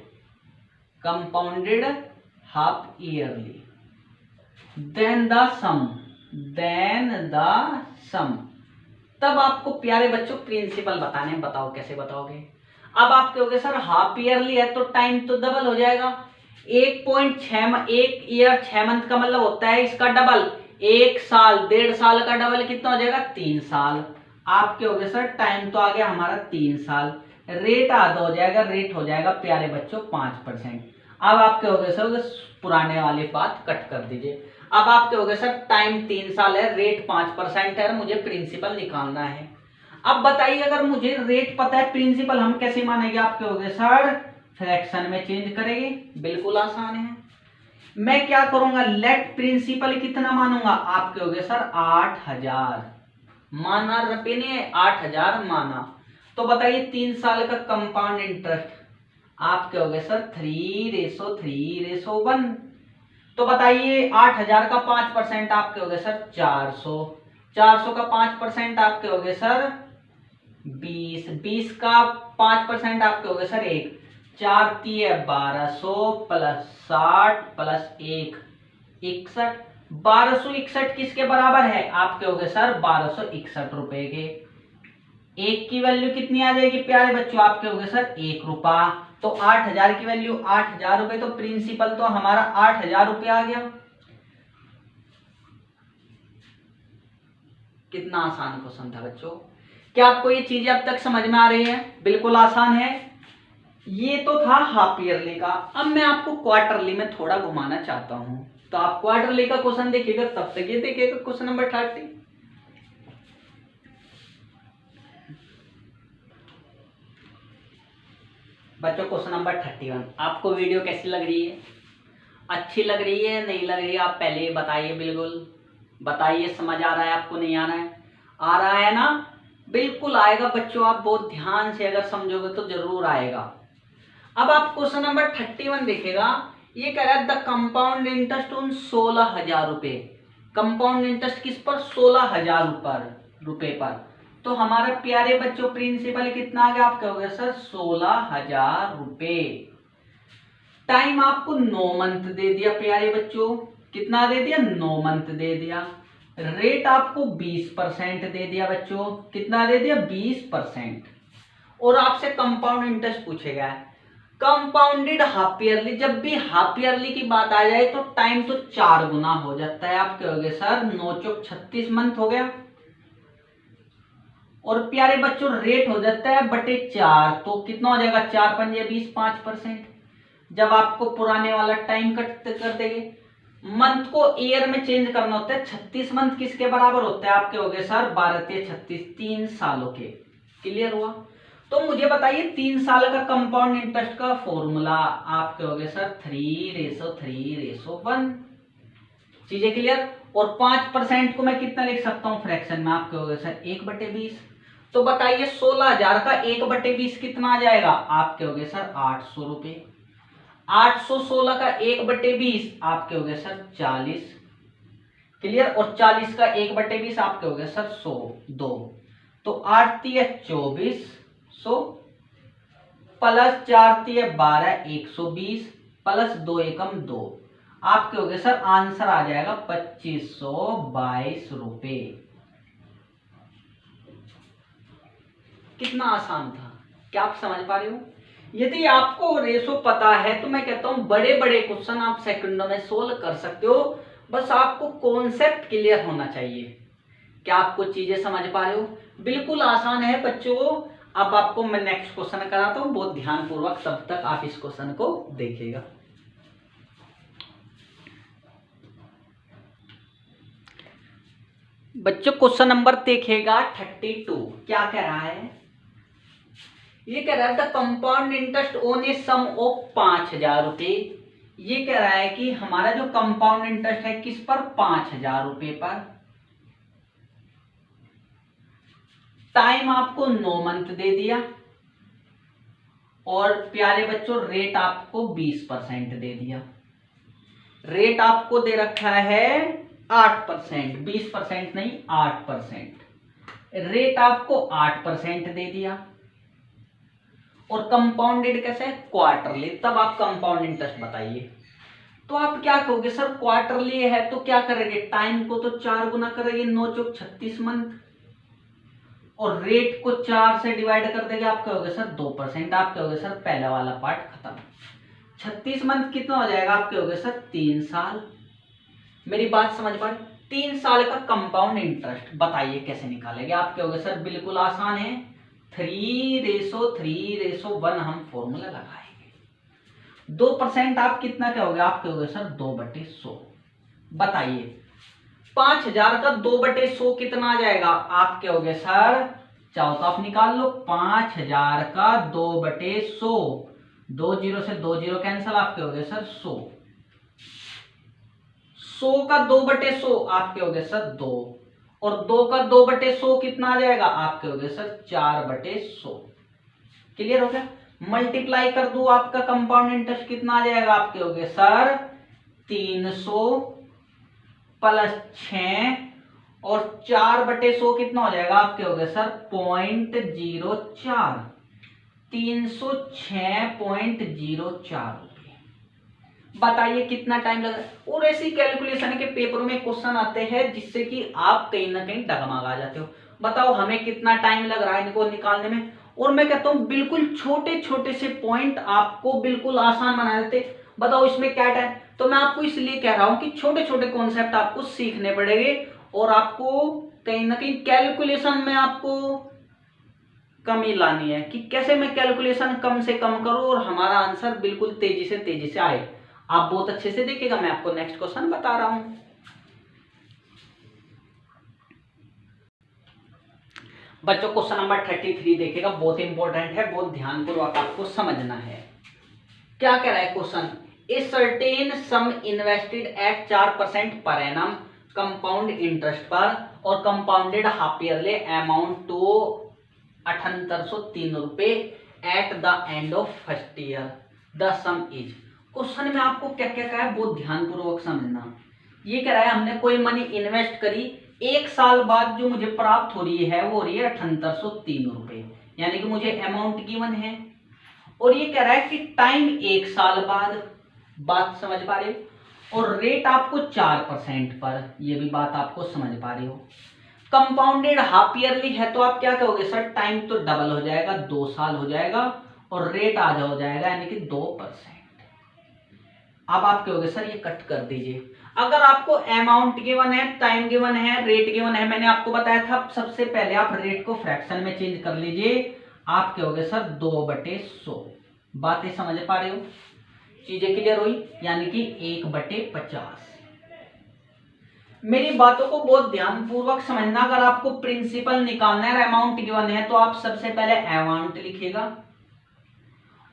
compounded half yearly. Then the sum, तब आपको प्यारे बच्चों प्रिंसिपल बताने, बताओ कैसे बताओगे। अब आप कहोगे सर हाफ ईयरली है तो टाइम तो डबल हो जाएगा, 1.6 एक ईयर 6 मंथ का मतलब होता है इसका डबल, 1 साल, 1.5 साल का डबल कितना हो जाएगा 3 साल। आप कहोगे सर टाइम तो आ गया हमारा 3 साल, रेट आधा हो जाएगा, रेट हो जाएगा प्यारे बच्चों 5%। अब आप कहोगे सर पुराने वाली बात कट कर दीजिए। अब आप कहोगे सर टाइम 3 साल है, रेट 5% है, मुझे प्रिंसिपल निकालना है। अब बताइए अगर मुझे रेट पता है, प्रिंसिपल हम कैसे मानेंगे। आप कहोगे सर फ्रैक्शन में चेंज करेंगे, बिल्कुल आसान है। मैं क्या करूंगा, लेट प्रिंसिपल कितना मानूंगा। आप कहोगे सर 8000 माना, रुपये नहीं 8000 माना। तो बताइए 3 साल का कंपाउंड इंटरेस्ट, आप कहोगे सर 3:3:1। तो बताइए 8000 का 5% आप कहोगे सर 400, 400 का 5% आप कहोगे सर 20, 20 का 5% आप कहोगे सर 1, 4 3 1200 प्लस 60 प्लस 1 61, 1261 किसके बराबर है। आप कहोगे सर 1261 रुपए के। एक की वैल्यू कितनी आ जाएगी प्यारे बच्चों, आप कहोगे सर 1 रुपया। तो 8000 की वैल्यू 8000 रुपए, तो प्रिंसिपल तो हमारा 8000 रुपये आ गया। कितना आसान क्वेश्चन था बच्चों। क्या आपको ये चीजें अब तक समझ में आ रही है। बिल्कुल आसान है। ये तो था हाफ ईयरली का। अब मैं आपको क्वार्टरली में थोड़ा घुमाना चाहता हूं, तो आप क्वार्टरली का क्वेश्चन देखिएगा, तब तक ये देखिएगा क्वेश्चन नंबर 30। बच्चों क्वेश्चन नंबर 31, आपको वीडियो कैसी लग रही है, अच्छी लग रही है नहीं लग रही है, आप पहले ही बताइए, बिल्कुल बताइए। समझ आ रहा है आपको, नहीं आ रहा है, आ रहा है ना, बिल्कुल आएगा बच्चों। आप बहुत ध्यान से अगर समझोगे तो जरूर आएगा। अब आप क्वेश्चन नंबर 31 देखेगा, ये कह रहा है द कंपाउंड इंटरेस्ट ऑन 16,000 रुपए। कंपाउंड इंटरेस्ट किस पर, 16,000 रुपए पर। तो हमारे प्यारे बच्चों प्रिंसिपल कितना आ गया, आप कहोगे सर 16,000 रुपए। टाइम आपको 9 मंथ दे दिया प्यारे बच्चों, कितना दे दिया 9 मंथ दे दिया। रेट आपको 20% दे दिया बच्चों, कितना दे दिया 20%। और आपसे कंपाउंड इंटरेस्ट पूछेगा, कंपाउंडेड हाफ ईयरली। जब भी हाफ ईयरली की बात आ जाए तो टाइम तो 4 गुना हो जाता है। आप कहोगे सर 9 चौक 36 मंथ हो गया। और प्यारे बच्चों रेट हो जाता है बटे 4, तो कितना हो जाएगा 4 पंजे 20, 5%। जब आपको पुराने वाला टाइम कट कर देंगे, मंथ को ईयर में चेंज करना होता है। 36 मंथ किसके बराबर होता है, आप कहोगे सर 12×36 3 सालों के। क्लियर हुआ। तो मुझे बताइए 3 साल का कंपाउंड इंटरेस्ट का फॉर्मूला, आप कहोगे सर 3:3:1। चीजें क्लियर। और 5% को मैं कितना लिख सकता हूं फ्रैक्शन में, आप कहोगे सर 1/20। तो बताइए 16,000 का 1/20 कितना आ जाएगा, आप कहोगे सर 800 रुपए। 816 का 1/20 आप कहोगे सर 40। क्लियर। और 40 का 1/20 आप कहोगे सर 100 तो 8 × 2400 प्लस 4 × 12 120 प्लस 2 एकम 2। आप कहोगे सर आंसर आ जाएगा 2522 रुपए। कितना आसान था, क्या आप समझ पा रहे हो। यदि आपको रेशो पता है तो मैं कहता हूं बड़े बड़े क्वेश्चन आप सेकंडों में सोल्व कर सकते हो। बस आपको कॉन्सेप्ट क्लियर होना चाहिए। क्या आपको चीजें समझ पा रहे हो। बिल्कुल आसान है बच्चों। अब आपको मैं नेक्स्ट क्वेश्चन कराता हूं, बहुत ध्यानपूर्वक तब तक आप इस क्वेश्चन को देखिएगा। बच्चों क्वेश्चन नंबर देखिएगा 32। क्या कह रहा है, ये कह रहा है the compound interest on a sum of 5,000 रुपए। ये कह रहा है कि हमारा जो कंपाउंड इंटरेस्ट है किस पर, 5,000 रुपए पर। टाइम आपको 9 मंथ दे दिया। और प्यारे बच्चों रेट आपको 20% दे दिया। रेट आपको दे रखा है 8%, 20% नहीं 8%। रेट आपको 8% दे दिया। और कंपाउंडेड कैसे है, क्वार्टरली, तब आप कंपाउंड इंटरेस्ट बताइए। तो आप क्या कहोगे सर क्वार्टरली है तो क्या करेंगे, टाइम को तो 4 गुना करेंगे, 9 चौक 36 मंथ, और रेट को 4 से डिवाइड कर देंगे, आप कहोगे सर 2%, आप कहोगे सर पहला वाला पार्ट खत्म। 36 मंथ कितना हो जाएगा, आप कहोगे सर 3 साल। मेरी बात समझ पा रहे, 3 साल का कंपाउंड इंटरेस्ट बताइए कैसे निकालेंगे, आप कहोगे सर बिल्कुल आसान है, 3:3:1 हम फॉर्मूला लगाएंगे। 2% आप कितना कहोगे, आप कहोगे सर 2/100। बताइए 5000 का 2/100 कितना आ जाएगा, आप कहोगे सर, चाहो तो आप निकाल लो, 5000 का 2/100, 2 0 से 2 0 कैंसिल, आप कहोगे सर 100। 100 का 2/100 आप कहोगे सर 2, और 2 का 2/100 कितना आ जाएगा, आप कहोगे सर 4/100। क्लियर हो गया। मल्टीप्लाई कर दो, आपका कंपाउंड इंटरेस्ट कितना आ जाएगा, आप कहोगे सर 300 प्लस 6 और 4/100 कितना हो जाएगा, आप कहोगे सर 0.04, 306.04 रुपये। बताइए कितना टाइम लग रहा है। और ऐसी कैलकुलेशन के पेपर में क्वेश्चन आते हैं जिससे कि आप कहीं ना कहीं डगमगा जाते हो। बताओ हमें कितना टाइम लग रहा है इनको निकालने में, और मैं कहता हूं बिल्कुल छोटे छोटे से पॉइंट आपको बिल्कुल आसान बना देते। बताओ इसमें क्या टाइम, तो मैं आपको इसलिए कह रहा हूं कि छोटे छोटे कॉन्सेप्ट आपको सीखने पड़ेंगे, और आपको कहीं ना कहीं कैलकुलेशन में आपको कमी लानी है कि कैसे मैं कैलकुलेशन कम से कम करूं और हमारा आंसर बिल्कुल तेजी से आए। आप बहुत अच्छे से देखिएगा, मैं आपको नेक्स्ट क्वेश्चन बता रहा हूं। बच्चों क्वेश्चन नंबर 33 देखिएगा, बहुत इंपॉर्टेंट है, बहुत ध्यानपूर्वक आपको समझना है। क्या कह रहा है question, a certain sum invested at 4% per annum compound interest पर और compounded half yearly amount to 7803 रुपए at the end of first year, the sum is. Question में आपको क्या क्या कहा है बहुत ध्यानपूर्वक समझना। ये कह रहा है हमने कोई मनी इन्वेस्ट करी, 1 साल बाद जो मुझे प्राप्त हो रही है वो हो रही है 7803 रुपए, यानी कि मुझे अमाउंट गिवन है, और ये कह रहा है कि टाइम 1 साल बाद, बात समझ पा रहे हो, और रेट आपको 4% पर, ये भी बात आपको समझ पा रहे हो। कंपाउंडेड हाफ ईयरली है तो आप क्या कहोगे सर, टाइम तो डबल हो जाएगा, 2 साल हो जाएगा, और रेट आज हो जाएगा यानी कि 2%। अब आप कहोगे सर ये कट कर दीजिए। अगर आपको अमाउंट गिवन है, टाइम गिवन है, रेट गिवन है, मैंने आपको बताया था सबसे पहले आप रेट को फ्रैक्शन में चेंज कर लीजिए, आप कहोगे सर 2/100। बातें समझ पा रहे हो, चीजें क्लियर हुई, यानी कि 1/50। मेरी बातों को बहुत ध्यानपूर्वक समझना। अगर आपको प्रिंसिपल निकालना है, अमाउंट गिवन है, तो आप सबसे पहले अमाउंट लिखिएगा,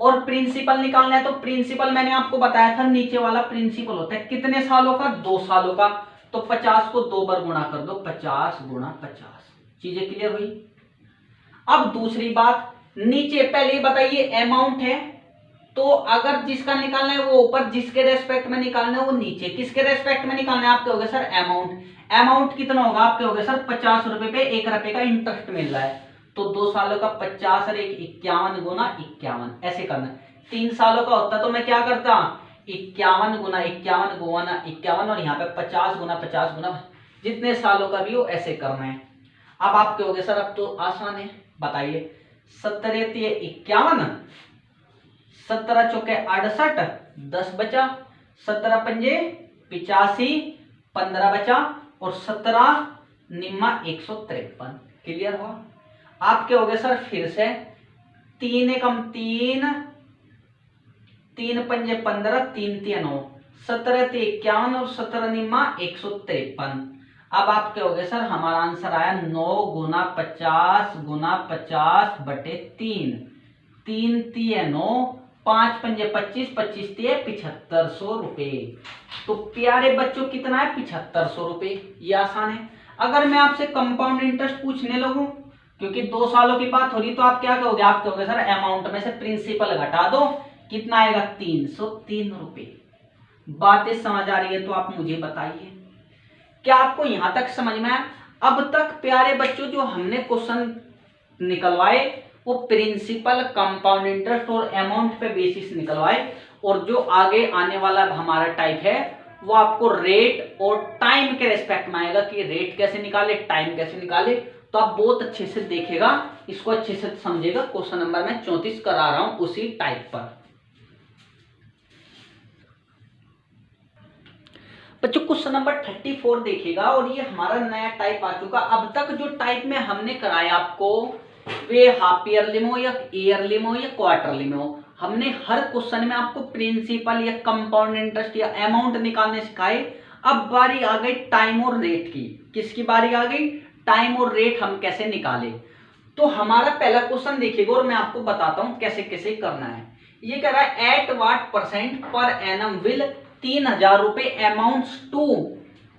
और प्रिंसिपल निकालना है तो प्रिंसिपल मैंने आपको बताया था नीचे वाला प्रिंसिपल होता है कितने सालों का, 2 सालों का, तो 50 को 2 बार गुणा कर दो, 50 × 50। चीजें क्लियर हुई। अब दूसरी बात, नीचे पहले बताइए अमाउंट है, तो अगर जिसका निकालना है वो ऊपर, जिसके रेस्पेक्ट में निकालना है वो नीचे, किसके रेस्पेक्ट में निकालना है, आप कहोगे सर अमाउंट। अमाउंट कितना होगा, आप कहोगे सर 50 रुपए पे 1 रुपए का इंटरेस्ट मिल रहा है, तो 2 सालों का 50 और 1 51 × 51, ऐसे करना। 3 सालों का होता तो मैं क्या करता, 51 × 51 × 51, और यहाँ पे 50 × 50 × जितने सालों का भी हो ऐसे करना है। अब आप कहोगे सर अब तो आसान है, बताइए 17 × 51, 17 चौके 68, 10 बचा, 17 पंजे 85, 15 बचा, और 17 निम्मा 153। क्लियर हुआ। आप क्या हो गए सर फिर से 3 एकम 3, 3 पंजे 15, 3 3 9, 17 51 और 17 निम्मा 153। अब आप क्या हो गए सर, हमारा आंसर आया 9 × 50 × 50/3, 3 3 9, 5 पंजे 25, 25 7500 रुपए। तो प्यारे बच्चों कितना है 7500 रुपए। ये आसान है। अगर मैं आपसे कंपाउंड इंटरेस्ट पूछने लगूं, क्योंकि 2 सालों की बात हो रही, तो आप क्या कहोगे, आप कहोगे सर अमाउंट में से प्रिंसिपल घटा दो, कितना आएगा 303 रुपए। बातें समझ आ रही है तो आप मुझे बताइए, क्या आपको यहां तक समझ में आया। अब तक प्यारे बच्चों जो हमने क्वेश्चन निकलवाए वो प्रिंसिपल, कंपाउंड इंटरेस्ट और अमाउंट पे बेसिस निकलवाए, और जो आगे आने वाला हमारा टाइप है वो आपको रेट और टाइम के रेस्पेक्ट में आएगा कि रेट कैसे निकाले, टाइम कैसे निकाले। तो आप बहुत अच्छे से देखेगा, इसको अच्छे से समझेगा। क्वेश्चन नंबर मैं 34 करा रहा हूं उसी टाइप पर। बच्चों क्वेश्चन नंबर 34 देखिएगा, और ये हमारा नया टाइप आ चुका। अब तक जो टाइप में हमने कराया आपको वे हाफ ईयरली में हो या ईयरली में हो या क्वार्टरली में हो, हमने हर क्वेश्चन में आपको प्रिंसिपल या कंपाउंड इंटरेस्ट या अमाउंट निकालने सिखाए। अब बारी आ गई टाइम और रेट की। किसकी बारी आ गई? टाइम और रेट हम कैसे निकाले। तो हमारा पहला क्वेश्चन देखिएगा और मैं आपको बताता हूं कैसे कैसे करना है। ये कह रहा है at what percent per annum will 3000 रुपए अमाउंट्स टू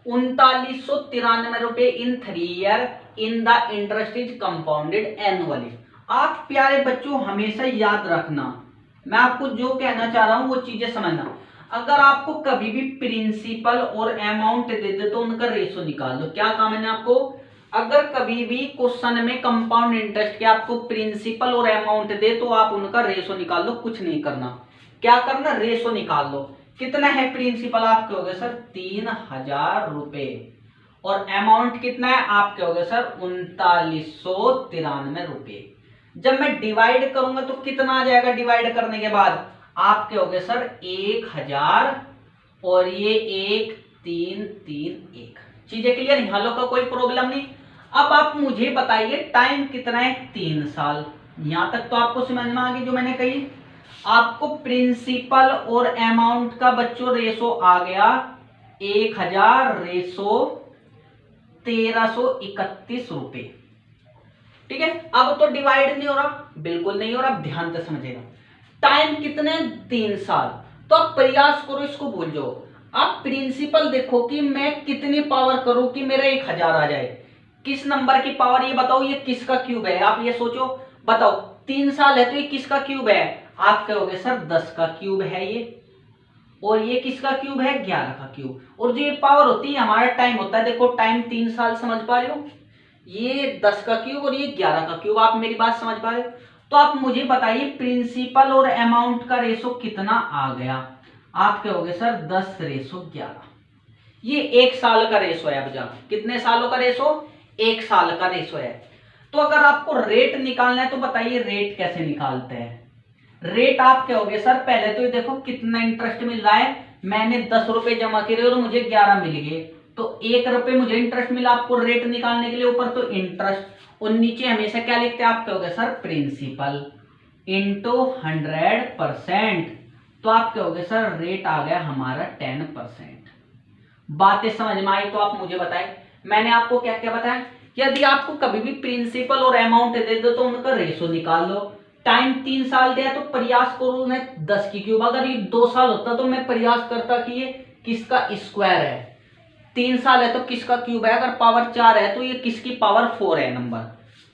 3993 रुपए इन 3 year in the interest is compounded annually. आप प्यारे बच्चों हमेशा याद रखना, मैं आपको जो कहना चाह रहा हूं वो चीजें समझना। अगर आपको कभी भी प्रिंसिपल और अमाउंट दे दे तो उनका रेशो निकाल दो। क्या काम है आपको? अगर कभी भी क्वेश्चन में कंपाउंड इंटरेस्ट के आपको प्रिंसिपल और अमाउंट दे तो आप उनका रेशो निकाल दो, कुछ नहीं करना। क्या करना? रेशो निकाल दो। कितना है प्रिंसिपल? आप कहोगे सर 3000 रुपए, और अमाउंट कितना है? आप कहोगे सर 3993 रुपए। जब मैं डिवाइड करूंगा तो कितना आ जाएगा डिवाइड करने के बाद? आप कहोगे सर 1000 और ये 1331। चीजें क्लियर? यहाँ का कोई प्रॉब्लम नहीं। अब आप मुझे बताइए टाइम कितना है? 3 साल। यहां तक तो आपको समझ में आ गई जो मैंने कही। आपको प्रिंसिपल और अमाउंट का बच्चों रेशो आ गया 1000 रेशो 1331 रुपए। ठीक है, अब तो डिवाइड नहीं हो रहा, बिल्कुल नहीं हो रहा, ध्यान से समझेगा। टाइम कितने? 3 साल। तो आप प्रयास करो इसको भूल जाओ। आप प्रिंसिपल देखो कि मैं कितनी पावर करूं कि मेरा 1000 आ जाए। किस नंबर की पावर ये बताओ? ये किसका क्यूब है? आप ये सोचो, बताओ 3 साल है तो ये किसका क्यूब है? आप कहोगे सर 10 का क्यूब है ये, और ये किसका क्यूब है? 11 का क्यूब। और जो ये पावर होती है हमारा टाइम होता है, देखो टाइम 3 साल, समझ पा रहे हो? ये 10 का क्यूब और ये 11 का क्यूब। आप मेरी बात समझ पा रहे हो? तो आप मुझे बताइए प्रिंसिपल और अमाउंट का रेशो कितना आ गया? आप कहोगे सर 10 रेशो 11। ये 1 साल का रेशो है। अब जा कितने सालों का रेशो? 1 साल का रेशो है। तो अगर आपको रेट निकालना है तो बताइए रेट कैसे निकालते हैं? रेट आप कहोगे सर पहले तो ये देखो कितना इंटरेस्ट मिल रहा है। मैंने 10 रुपए जमा करे और मुझे 11 मिल गए, तो 1 रुपए मुझे इंटरेस्ट मिला। आपको रेट निकालने के लिए ऊपर तो इंटरेस्ट और नीचे हमेशा क्या लिखते हैं? आप कहोगे सर प्रिंसिपल इंटू 100%। तो आप कहोगे सर रेट आ गया हमारा 10%। बातें समझ में आई तो आप मुझे बताएं। मैंने आपको क्या क्या बताया? यदि आपको कभी भी प्रिंसिपल और अमाउंट दे दो तो उनका रेशो निकाल लो। टाइम 3 साल दिया तो प्रयास करो मैं 10 की क्यूब। अगर ये 2 साल होता तो मैं प्रयास करता कि ये किसका स्क्वायर है। 3 साल है तो किसका क्यूब है? अगर पावर 4 है तो ये किसकी पावर 4 है नंबर।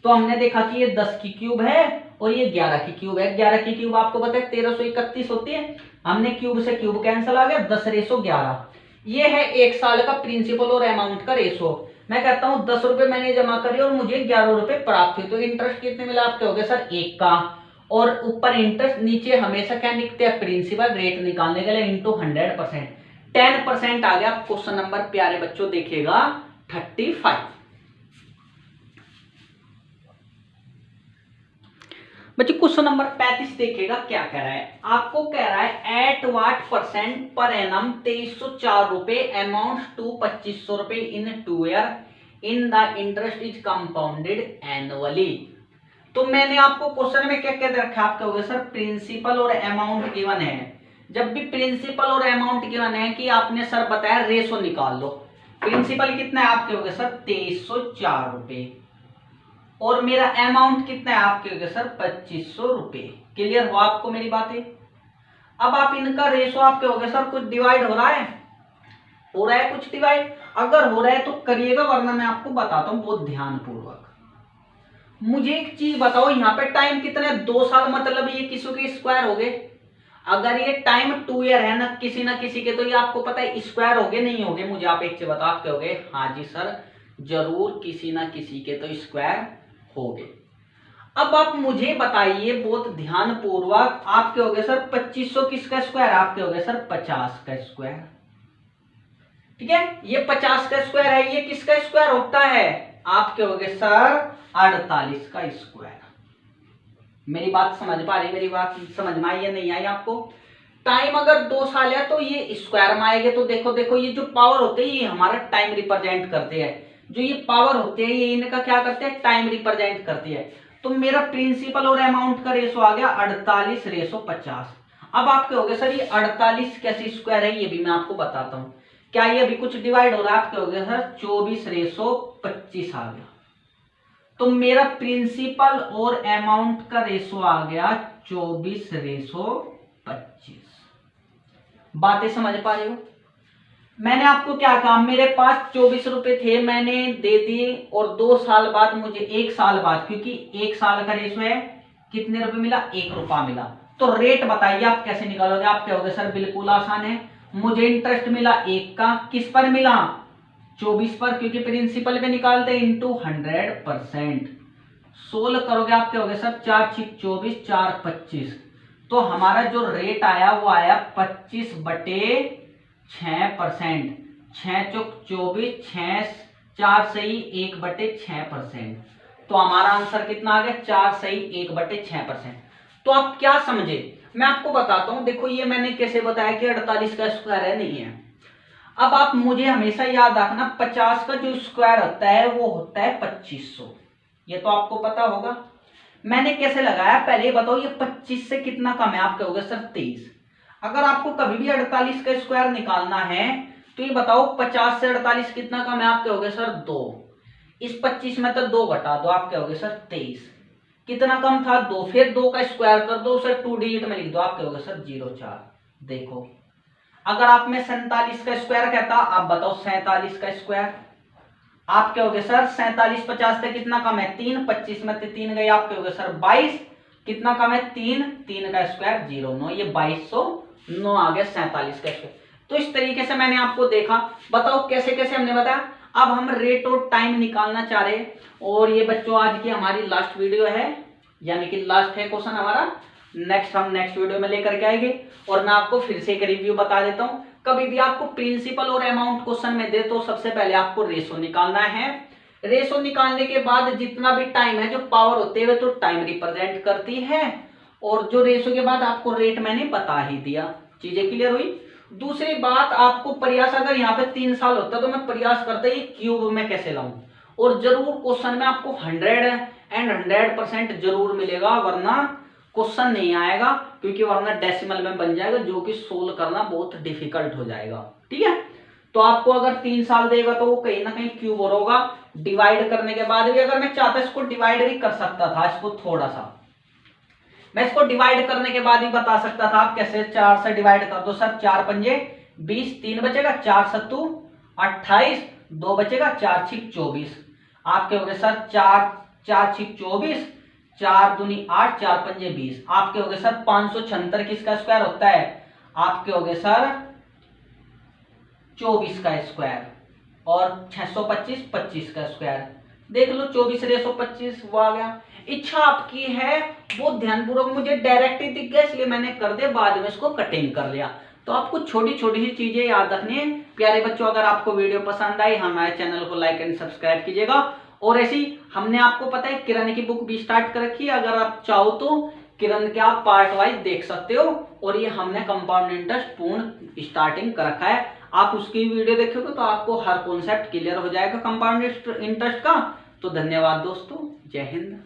तो हमने देखा कि ये 10 की क्यूब है और ये 11 की क्यूब है। 11 की क्यूब आपको पता है 1331 होती है। हमने क्यूब से क्यूब कैंसिल आ गया, 10 रेशो 11। ये है 1 साल का प्रिंसिपल और अमाउंट का रेशो। मैं कहता हूं 10 रुपए मैंने जमा करी और मुझे 11 रुपए प्राप्त हुए, तो इंटरेस्ट कितने मिला? आप कहोगे सर 1 का, और ऊपर इंटरेस्ट, नीचे हमेशा क्या लिखते हैं? प्रिंसिपल। रेट निकालने के लिए इंटू 100%। 10% आ गया। क्वेश्चन नंबर प्यारे बच्चों देखिएगा 35। बच्चों क्वेश्चन नंबर 35 देखिएगा क्या कह रहा है। आपको कह रहा है at what percent per annum 2304 रुपए अमाउंट टू 2500 रुपए इन 2 year in the interest is compounded annually. तो मैंने आपको क्वेश्चन में क्या क्या रखा? आप कहोगे सर प्रिंसिपल और अमाउंट गिवन है। जब भी प्रिंसिपल और अमाउंट गिवन है कि आपने सर बताया रेशो निकाल लो। प्रिंसिपल कितना है? आप कहोगे सर 2304 रुपए, और मेरा अमाउंट कितना है? आप कहोगे सर 2500 रुपए। क्लियर हो आपको मेरी बातें? अब आप इनका रेशो आप कहोगे सर कुछ डिवाइड हो रहा है? हो रहा है कुछ डिवाइड? अगर हो रहा है तो करिएगा, वरना मैं आपको बताता हूं बहुत ध्यानपूर्वक। मुझे एक चीज बताओ, यहाँ पे टाइम कितना है? 2 साल, मतलब ये किसी के स्क्वायर हो गए। अगर ये टाइम 2 ईयर है ना किसी के, तो ये आपको पता है स्क्वायर हो गए नहीं हो गए? मुझे आप एक चीज बताओ। आप कहोगे हाँ जी सर जरूर किसी ना किसी के तो स्क्वायर हो गए। अब आप मुझे बताइए बहुत ध्यान पूर्वक, आपके हो गए सर 2500 किसका स्क्वायर, आपके हो गए सर 50 का स्क्वायर। ठीक है, ये 50 का स्क्वायर है, ये किसका स्क्वायर होता है, आपके हो गए सर 48 का स्क्वायर। मेरी बात समझ पा रही, मेरी बात समझ में आई या नहीं आई आपको। टाइम अगर 2 साल है तो ये स्क्वायर में आएंगे। तो देखो देखो ये जो पावर होते हैं ये हमारा टाइम रिप्रेजेंट करते हैं, जो ये पावर होते हैं ये इनका क्या करते हैं, टाइम रिप्रेजेंट करती है। तो मेरा प्रिंसिपल और अमाउंट का रेशो आ गया 48:50। अब आपके हो गए सर ये 48 कैसे स्क्वायर है, ये भी मैं आपको बताता हूं। क्या ये अभी कुछ डिवाइड हो रहा है, आपके हो गया सर 24:25 आ गया। तो मेरा प्रिंसिपल और अमाउंट का रेशो आ गया 24:25। बातें समझ पा रहे हो। मैंने आपको क्या कहा, मेरे पास 24 रुपए थे, मैंने दे दिए, और 2 साल बाद मुझे 1 साल बाद, क्योंकि 1 साल का रेशो है, कितने रुपए मिला, 1 रुपया मिला। तो रेट बताइए आप कैसे निकालोगे, आप कहोगे सर बिल्कुल आसान है, मुझे इंटरेस्ट मिला 1 का, किस पर मिला, 24 पर, क्योंकि प्रिंसिपल पे निकालते हैं इंटू 100%। सोल्व करोगे आप कहोगे सर 4 6 24 4 25। तो हमारा जो रेट आया वो आया 25/6%। 6 चौक 24, 6 4 सही 1/6%। तो हमारा आंसर कितना आ गया, 4 सही 1/6%। तो आप क्या समझे, मैं आपको बताता हूं। देखो ये मैंने कैसे बताया कि 48 का स्क्वायर है, नहीं है। अब आप मुझे हमेशा याद रखना 50 का जो स्क्वायर होता है वो होता है 2500, ये तो आपको पता होगा। मैंने कैसे लगाया पहले बताओ, ये 25 से कितना कम है, आप कहोगे सर 23। अगर आपको कभी भी 48 का स्क्वायर निकालना है तो ये बताओ 50 से 48 कितना कम है, आप कहोगे सर 2। इस 25 में तो 2 घटा दो, आप कहोगे सर 23। कितना कम था 2, फिर 2 का स्क्वायर कर दो, उसे 2 डिजिट में लिख दो, आप कहोगे सर 0.4। देखो अगर आप में 47 का स्क्वायर कहता, आप बताओ 47 का स्क्वायर, आप कहोगे सर 47 50 से कितना कम है 3, 25 में 3 गए, आप कहोगे सर 22। कितना कम है 3, 3 का स्क्वायर 0.9, ये 2209 आ गया 47 का स्क्वायर। तो इस तरीके से मैंने आपको देखा, बताओ कैसे कैसे हमने बताया। अब हम रेट और टाइम निकालना चाह रहे हैं, और ये बच्चों आज की हमारी लास्ट वीडियो है, यानी कि लास्ट है क्वेश्चन हमारा। हम नेक्स्ट वीडियो में लेकर के आएंगे। और मैं आपको फिर से एक रिव्यू बता देता हूं, कभी भी आपको प्रिंसिपल और अमाउंट क्वेश्चन में दे तो सबसे पहले आपको रेशो निकालना है। रेशो निकालने के बाद जितना भी टाइम है, जो पावर होते हुए तो टाइम रिप्रेजेंट करती है, और जो रेशो के बाद आपको रेट मैंने बता ही दिया। चीजें क्लियर हुई। दूसरी बात, आपको प्रयास, अगर यहाँ पे 3 साल होता तो मैं प्रयास करता ये क्यूब में कैसे लाऊं, और जरूर क्वेश्चन में आपको 100% जरूर मिलेगा, वरना क्वेश्चन नहीं आएगा, क्योंकि वरना डेसिमल में बन जाएगा, जो कि सोल्व करना बहुत डिफिकल्ट हो जाएगा। ठीक है, तो आपको अगर 3 साल देगा तो वो कहीं ना कहीं क्यूब और होगा। डिवाइड करने के बाद भी अगर मैं चाहता इसको डिवाइड भी कर सकता था, इसको थोड़ा सा मैं इसको डिवाइड करने के बाद ही बता सकता था। आप कैसे, 4 से डिवाइड कर दो सर, 4 पंजे 20, 3 बचेगा, 4 सत्तू 28, 2 बचेगा, 4 छिक 24। आपके हो गए सर 4 छिक 24, 4 दूनी 8, 4 पंजे 20। आपके हो गए सर 576 किसका स्क्वायर होता है, आपके हो गए सर 24 का स्क्वायर, और 625 25 का स्क्वायर। देख लो 24/25 वो आ गया। इच्छा आपकी है, बहुत ध्यानपूर्वक, मुझे डायरेक्ट ही दिख गया इसलिए मैंने कर दिया, बाद में इसको कटिंग कर लिया। तो आपको छोटी छोटी सी चीजें याद रखनी है। प्यारे बच्चों, अगर आपको वीडियो पसंद आई, हमारे चैनल को लाइक एंड सब्सक्राइब कीजिएगा। और ऐसी हमने आपको पता है किरण की बुक भी स्टार्ट कर रखी है, अगर आप चाहो तो किरण के आप पार्ट वाइज देख सकते हो। और ये हमने कंपाउंड इंटरेस्ट पूर्ण स्टार्टिंग कर रखा है, आप उसकी वीडियो देखोगे तो आपको हर कॉन्सेप्ट क्लियर हो जाएगा कंपाउंड इंटरेस्ट का। तो धन्यवाद दोस्तों, जय हिंद।